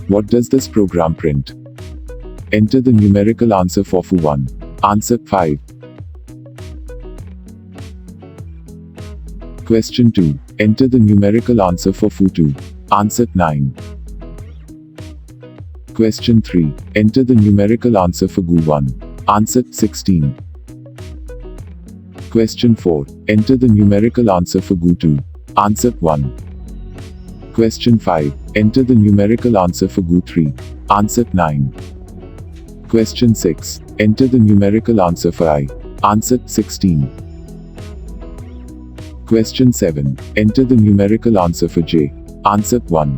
What does this program print? Enter the numerical answer for foo1. Answer 5. Question 2. Enter the numerical answer for foo2. Answer 9. Question 3. Enter the numerical answer for goo1. Answer 16. Question 4. Enter the numerical answer for goo2. Answer 1. Question 5. Enter the numerical answer for goo3. Answer 9. Question 6. Enter the numerical answer for I. Answer 16. Question 7. Enter the numerical answer for j. Answer 1.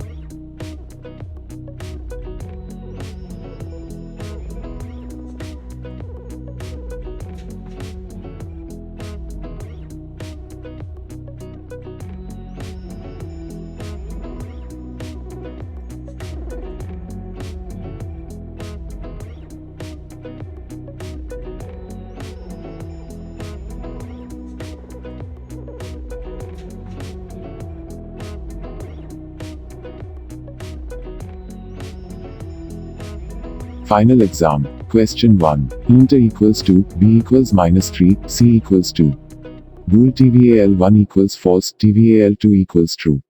Final exam. Question 1. Int A equals 2, B equals -3, C equals 2. Bool TVAL1 equals false, TVAL2 equals true.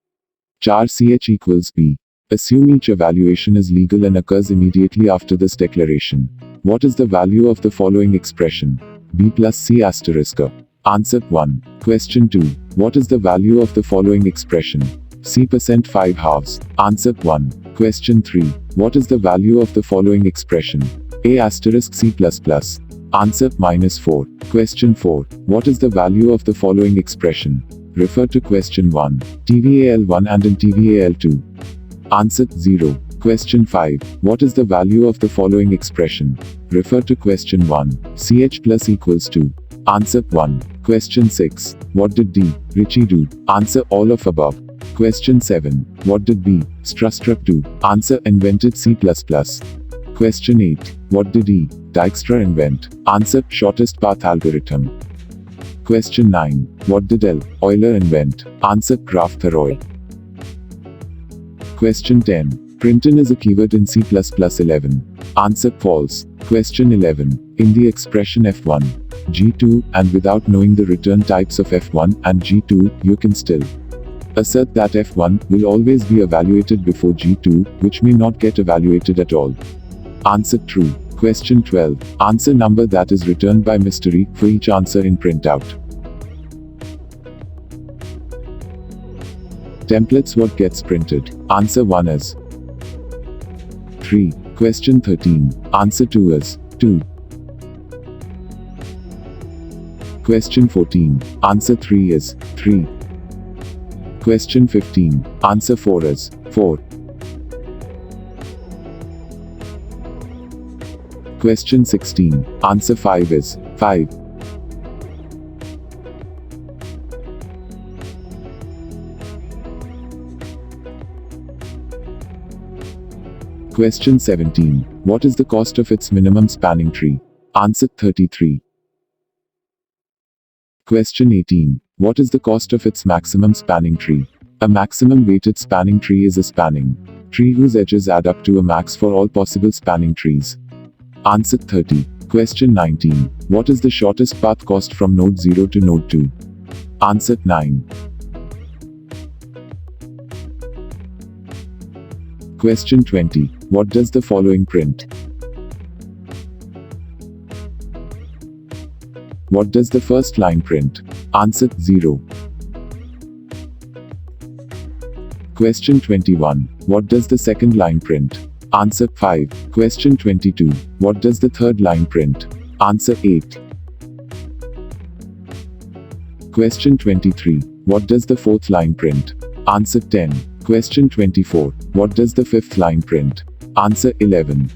Char CH equals B. Assume each evaluation is legal and occurs immediately after this declaration. What is the value of the following expression? B plus C asterisk A. Answer 1. Question 2. What is the value of the following expression? C percent 5 halves. Answer 1. Question 3. What is the value of the following expression? A asterisk C plus plus. Answer -4. Question 4. What is the value of the following expression? Refer to question 1. TVAL1 and in TVAL2. Answer 0. Question 5. What is the value of the following expression? Refer to question 1. CH plus equals 2. Answer 1. Question 6. What did D. Richie do? Answer all of above. Question 7. What did B. Strustrup do? Answer invented C++. Question 8. What did E. Dijkstra invent? Answer shortest path algorithm. Question 9. What did L. Euler invent? Answer graph theory. Question 10. Printin is a keyword in C++ 11. Answer false. Question 11. In the expression f1, g2, and without knowing the return types of f1 and g2, you can still assert that f1 will always be evaluated before g2, which may not get evaluated at all. Answer true. Question 12. Answer number that is returned by mystery for each answer in printout. Templates. What gets printed? Answer 1 is 3. Question 13. Answer 2 is 2. Question 14. Answer 3 is 3. Question 15. Answer 4 is 4. Question 16. Answer 5 is 5. Question 17. What is the cost of its minimum spanning tree? Answer 33. Question 18. What is the cost of its maximum spanning tree? A maximum weighted spanning tree is a spanning tree whose edges add up to a max for all possible spanning trees. Answer 30. Question 19. What is the shortest path cost from node 0 to node 2? Answer 9. Question 20. What does the following print? What does the first line print? Answer 0. Question 21. What does the second line print? Answer 5. Question 22. What does the third line print? Answer 8. Question 23. What does the fourth line print? Answer 10. Question 24. What does the fifth line print? Answer 11.